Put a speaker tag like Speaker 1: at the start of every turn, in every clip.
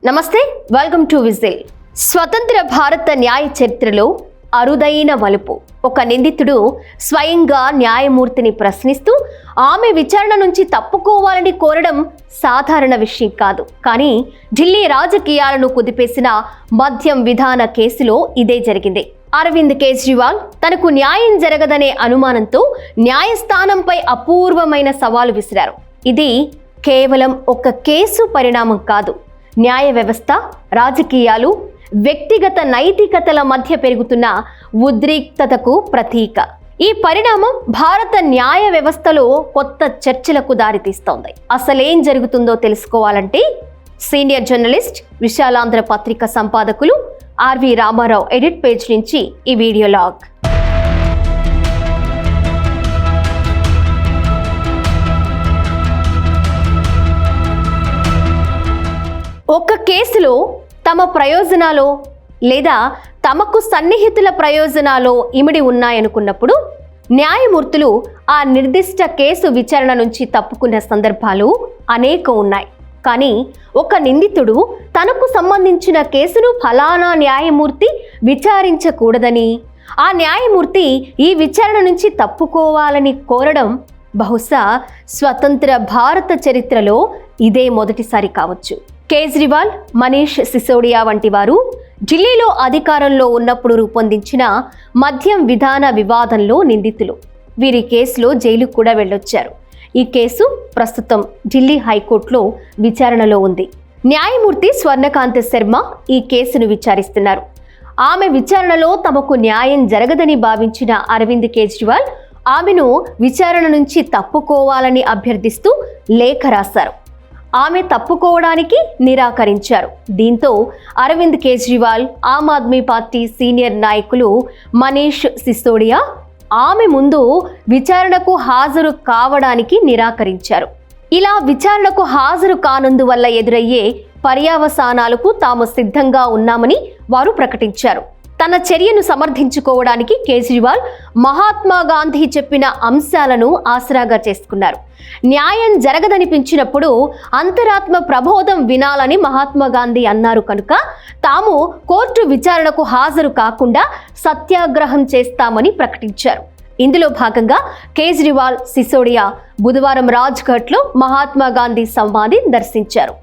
Speaker 1: నమస్తే, welcome to whistle. స్వతంత్ర భారత న్యాయ చరిత్రలో అరుదైన మలుపు. ఒక నిందితుడు స్వయంగా న్యాయమూర్తిని ప్రశ్నిస్తూ ఆమె విచారణ నుంచి తప్పుకోవాలని కోరడం సాధారణ విషయం కాదు. కానీ ఢిల్లీ రాజకీయాలను కుదిపేసిన మద్యం విధాన కేసులో ఇదే జరిగింది. అరవింద్ కేజ్రీవాల్ తనకు న్యాయం జరగదనే అనుమానంతో న్యాయస్థానంపై అపూర్వమైన సవాలు విసిరారు. ఇది కేవలం ఒక కేసు పరిణామం కాదు, న్యాయ వ్యవస్థ, రాజకీయాలు, వ్యక్తిగత నైతికతల మధ్య పెరుగుతున్న ఉద్రిక్తతకు ప్రతీక. ఈ పరిణామం భారత న్యాయ వ్యవస్థలో కొత్త చర్చలకు దారితీస్తోంది. అసలేం జరుగుతుందో తెలుసుకోవాలంటే సీనియర్ జర్నలిస్ట్, విశాలాంధ్ర పత్రిక సంపాదకులు ఆర్వి రామారావు ఎడిట్ పేజ్ నుంచి ఈ వీడియో లాగ్. ఒక కేసులో తమ ప్రయోజనాలు లేదా తమకు సన్నిహితుల ప్రయోజనాలు ఇమిడి ఉన్నాయనుకున్నప్పుడు న్యాయమూర్తులు ఆ నిర్దిష్ట కేసు విచారణ నుంచి తప్పుకున్న సందర్భాలు అనేకం ఉన్నాయి. కానీ ఒక నిందితుడు తనకు సంబంధించిన కేసును ఫలానా న్యాయమూర్తి విచారించకూడదని, ఆ న్యాయమూర్తి ఈ విచారణ నుంచి తప్పుకోవాలని కోరడం బహుశా స్వతంత్ర భారత చరిత్రలో ఇదే మొదటిసారి కావచ్చు. కేజ్రీవాల్, మనీష్ సిసోడియా వంటి వారు ఢిల్లీలో అధికారంలో ఉన్నప్పుడు రూపొందించిన మద్యం విధాన వివాదంలో నిందితులు. వీరి కేసులో జైలుకు కూడా వెళ్ళొచ్చారు. ఈ కేసు ప్రస్తుతం ఢిల్లీ హైకోర్టులో విచారణలో ఉంది. న్యాయమూర్తి స్వర్ణకాంత్ శర్మ ఈ కేసును విచారిస్తున్నారు. ఆమె విచారణలో తమకు న్యాయం జరగదని భావించిన అరవింద్ కేజ్రీవాల్ ఆమెను విచారణ నుంచి తప్పుకోవాలని అభ్యర్థిస్తూ లేఖ రాశారు. ఆమె తప్పుకోవడానికి నిరాకరించారు. దీంతో అరవింద్ కేజ్రీవాల్, ఆమ్ ఆద్మీ పార్టీ సీనియర్ నాయకులు మనీష్ సిసోడియా ఆమె ముందు విచారణకు హాజరు కావడానికి నిరాకరించారు. ఇలా విచారణకు హాజరు కానందువల్ల ఎదురయ్యే పర్యవసానాలకు తాము సిద్ధంగా ఉన్నామని వారు ప్రకటించారు. తన చర్యను సమర్థించుకోవడానికి కేజ్రీవాల్ మహాత్మా గాంధీ చెప్పిన అంశాలను ఆసరాగా చేసుకున్నారు. న్యాయం జరగదనిపించినప్పుడు అంతరాత్మ ప్రబోధం వినాలని మహాత్మా గాంధీ అన్నారు కనుక తాము కోర్టు విచారణకు హాజరు కాకుండా సత్యాగ్రహం చేస్తామని ప్రకటించారు. ఇందులో భాగంగా కేజ్రీవాల్, సిసోడియా బుధవారం రాజ్ఘాట్లో మహాత్మా గాంధీ సమాధి దర్శించారు.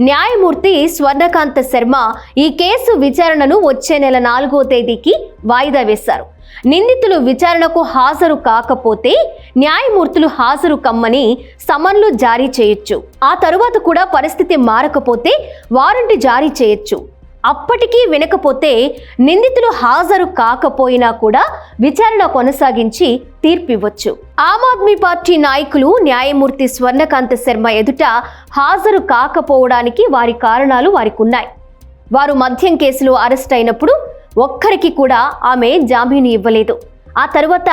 Speaker 1: న్యాయమూర్తి స్వర్ణకాంత్ శర్మ ఈ కేసు విచారణను వచ్చే నెల 4వ తేదీకి వాయిదా వేశారు. నిందితులు విచారణకు హాజరు కాకపోతే న్యాయమూర్తులు హాజరు కమ్మని సమన్లు జారీ చేయొచ్చు. ఆ తరువాత కూడా పరిస్థితి మారకపోతే వారెంట్ జారీ చేయొచ్చు. అప్పటికీ వినకపోతే నిందితులు హాజరు కాకపోయినా కూడా విచారణ కొనసాగించి తీర్పివ్వచ్చు. ఆమ్ ఆద్మీ పార్టీ నాయకులు న్యాయమూర్తి స్వర్ణకాంత్ శర్మ ఎదుట హాజరు కాకపోవడానికి వారి కారణాలు వారికి ఉన్నాయి. వారు మద్యం కేసులో అరెస్ట్ అయినప్పుడు ఒక్కరికి కూడా ఆమె జామీను ఇవ్వలేదు. ఆ తర్వాత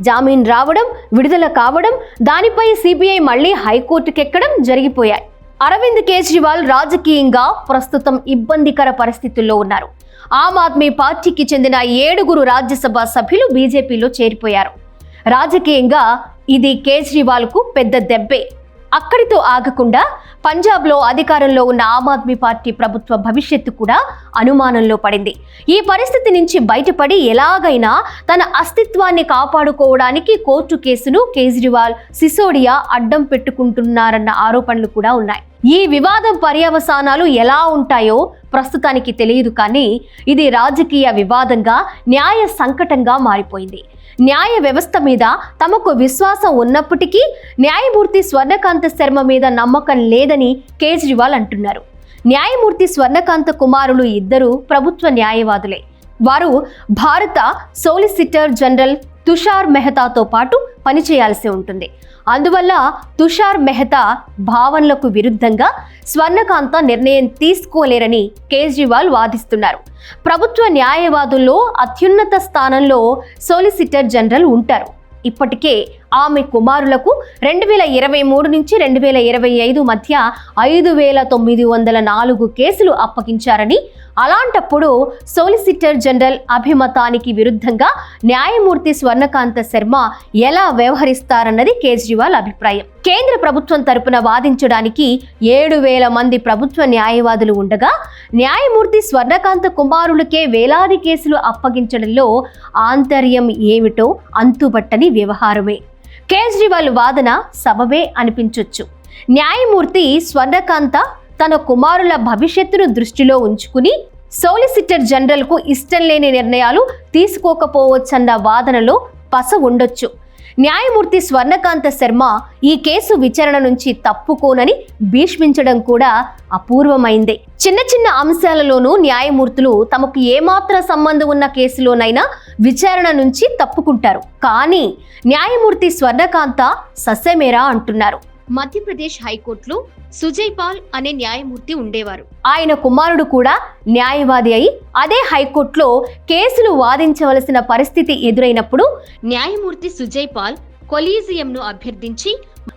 Speaker 1: జామీన్ రావడం, విడుదల కావడం, దానిపై సిబిఐ మళ్లీ హైకోర్టుకెక్కడం జరిగిపోయాయి. అరవింద్ కేజ్రీవాల్ రాజకీయంగా ప్రస్తుతం ఇబ్బందికర పరిస్థితుల్లో ఉన్నారు. ఆమ్ ఆద్మీ పార్టీకి చెందిన 7 రాజ్యసభ సభ్యులు బీజేపీలో చేరిపోయారు. రాజకీయంగా ఇది కేజ్రీవాల్కు పెద్ద దెబ్బే. అక్కడితో ఆగకుండా పంజాబ్లో అధికారంలో ఉన్న ఆమ్ ఆద్మీ పార్టీ ప్రభుత్వ భవిష్యత్తు కూడా అనుమానంలో పడింది. ఈ పరిస్థితి నుంచి బయటపడి ఎలాగైనా తన అస్తిత్వాన్ని కాపాడుకోవడానికి కోర్టు కేసును కేజ్రీవాల్, సిసోడియా అడ్డం పెట్టుకుంటున్నారన్న ఆరోపణలు కూడా ఉన్నాయి. ఈ వివాదం పర్యవసానాలు ఎలా ఉంటాయో ప్రస్తుతానికి తెలియదు. కానీ ఇది రాజకీయ వివాదంగా, న్యాయ సంకటంగా మారిపోయింది. న్యాయ వ్యవస్థ మీద తమకు విశ్వాసం ఉన్నప్పటికీ న్యాయమూర్తి స్వర్ణకాంత్ శర్మ మీద నమ్మకం లేదని కేజ్రీవాల్ అంటున్నారు. న్యాయమూర్తి స్వర్ణకాంత్ కుమారులు ఇద్దరు ప్రభుత్వ న్యాయవాదులే. వారు భారత సోలిసిటర్ జనరల్ తుషార్ మెహతాతో పాటు పనిచేయాల్సి ఉంటుంది. అందువల్ల తుషార్ మెహతా భావనలకు విరుద్ధంగా స్వర్ణకాంత నిర్ణయం తీసుకోలేరని కేజ్రీవాల్ వాదిస్తున్నారు. ప్రభుత్వ న్యాయవాదుల్లో అత్యున్నత స్థానంలో సోలిసిటర్ జనరల్ ఉంటారు. ఇప్పటికే ఆమె కుమారులకు 2023 నుంచి 2025 మధ్య 5,904 కేసులు అప్పగించారని, అలాంటప్పుడు సోలిసిటర్ జనరల్ అభిమతానికి విరుద్ధంగా న్యాయమూర్తి స్వర్ణకాంత శర్మ ఎలా వ్యవహరిస్తారన్నది కేజ్రీవాల్ అభిప్రాయం. కేంద్ర ప్రభుత్వం తరపున వాదించడానికి 7,000 మంది ప్రభుత్వ న్యాయవాదులు ఉండగా న్యాయమూర్తి స్వర్ణకాంత కుమారులకే వేలాది కేసులు అప్పగించడంలో ఆంతర్యం ఏమిటో అంతుబట్టని వ్యవహారమే. కేజ్రీవాల్ వాదన సబబే అనిపించొచ్చు. న్యాయమూర్తి స్వర్ణకాంత తన కుమారుల భవిష్యత్తును దృష్టిలో ఉంచుకుని సోలిసిటర్ జనరల్కు ఇష్టం లేని నిర్ణయాలు తీసుకోకపోవచ్చన్న వాదనలో పస ఉండొచ్చు. న్యాయమూర్తి స్వర్ణకాంత శర్మ ఈ కేసు విచారణ నుంచి తప్పుకోనని భీష్మించడం కూడా అపూర్వమైందే. చిన్న చిన్న అంశాలలోనూ న్యాయమూర్తులు తమకు ఏమాత్ర సంబంధం ఉన్న కేసులోనైనా విచారణ నుంచి తప్పుకుంటారు. కానీ న్యాయమూర్తి స్వర్ణకాంత ససేమేరా అంటున్నారు. మధ్యప్రదేశ్ హైకోర్టులో సుజయ్ పాల్ అనే న్యాయమూర్తి ఉండేవారు. ఆయన కుమారుడు కూడా న్యాయవాది అయి అదే హైకోర్టులో కేసులు వాదించవలసిన పరిస్థితి ఎదురైనప్పుడు న్యాయమూర్తి సుజయ్ పాల్ కొలీజియంను అభ్యర్థించి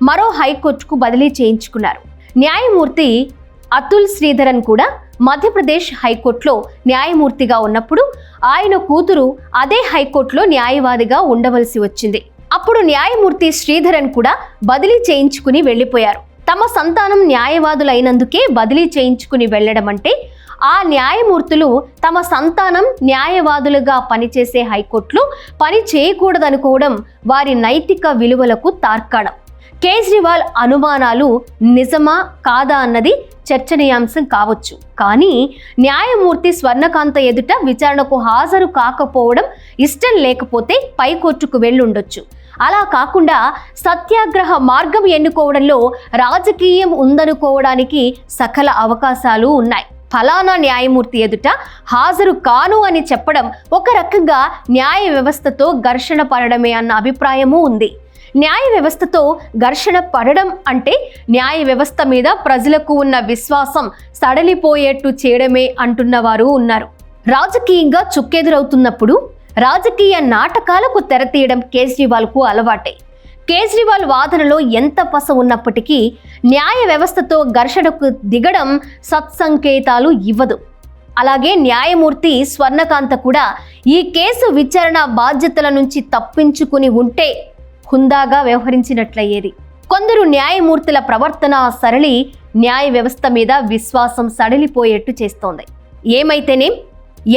Speaker 1: మరో హైకోర్టుకు బదిలీ చేయించుకున్నారు. న్యాయమూర్తి అతుల్ శ్రీధరన్ కూడా మధ్యప్రదేశ్ హైకోర్టులో న్యాయమూర్తిగా ఉన్నప్పుడు ఆయన కూతురు అదే హైకోర్టులో న్యాయవాదిగా ఉండవలసి వచ్చింది. అప్పుడు న్యాయమూర్తి శ్రీధరన్ కూడా బదిలీ చేయించుకుని వెళ్లిపోయారు. తమ సంతానం న్యాయవాదులైనందుకే బదిలీ చేయించుకుని వెళ్లడం అంటే ఆ న్యాయమూర్తులు తమ సంతానం న్యాయవాదులుగా పనిచేసే హైకోర్టులో పని చేయకూడదనుకోవడం వారి నైతిక విలువలకు తార్కాణం. కేజ్రీవాల్ అనుమానాలు నిజమా కాదా అన్నది చర్చనీయాంశం కావచ్చు. కానీ న్యాయమూర్తి స్వర్ణకాంత ఎదుట విచారణకు హాజరు కాకపోవడం ఇష్టం లేకపోతే పైకోర్టుకు వెళ్ళుండొచ్చు. అలా కాకుండా సత్యాగ్రహ మార్గం ఎన్నుకోవడంలో రాజకీయం ఉందనుకోవడానికి సకల అవకాశాలు ఉన్నాయి. ఫలానా న్యాయమూర్తి ఎదుట హాజరు కాను అని చెప్పడం ఒక రకంగా న్యాయ వ్యవస్థతో ఘర్షణ పడడమే అన్న అభిప్రాయమూ ఉంది. న్యాయ వ్యవస్థతో ఘర్షణ పడడం అంటే న్యాయ వ్యవస్థ మీద ప్రజలకు ఉన్న విశ్వాసం సడలిపోయేట్టు చేయడమే అంటున్నవారు ఉన్నారు. రాజకీయంగా చుక్కెదురవుతున్నప్పుడు రాజకీయ నాటకాలకు తెరతీయడం కేజ్రీవాల్కు అలవాటే. కేజ్రీవాల్ వాదనలో ఎంత పస ఉన్నప్పటికీ న్యాయ వ్యవస్థతో ఘర్షణకు దిగడం సత్సంకేతాలు ఇవ్వదు. అలాగే న్యాయమూర్తి స్వర్ణకాంత కూడా ఈ కేసు విచారణ బాధ్యతల నుంచి తప్పించుకుని ఉంటే హుందాగా వ్యవహరించినట్లయ్యేది. కొందరు న్యాయమూర్తుల ప్రవర్తన సరళి న్యాయ వ్యవస్థ మీద విశ్వాసం సడలిపోయేట్టు చేస్తోంది. ఏమైతేనేం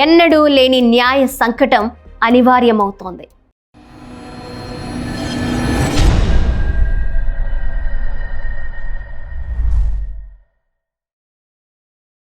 Speaker 1: ఎన్నడూ లేని న్యాయ సంకటం అనివార్యమవుతోంది.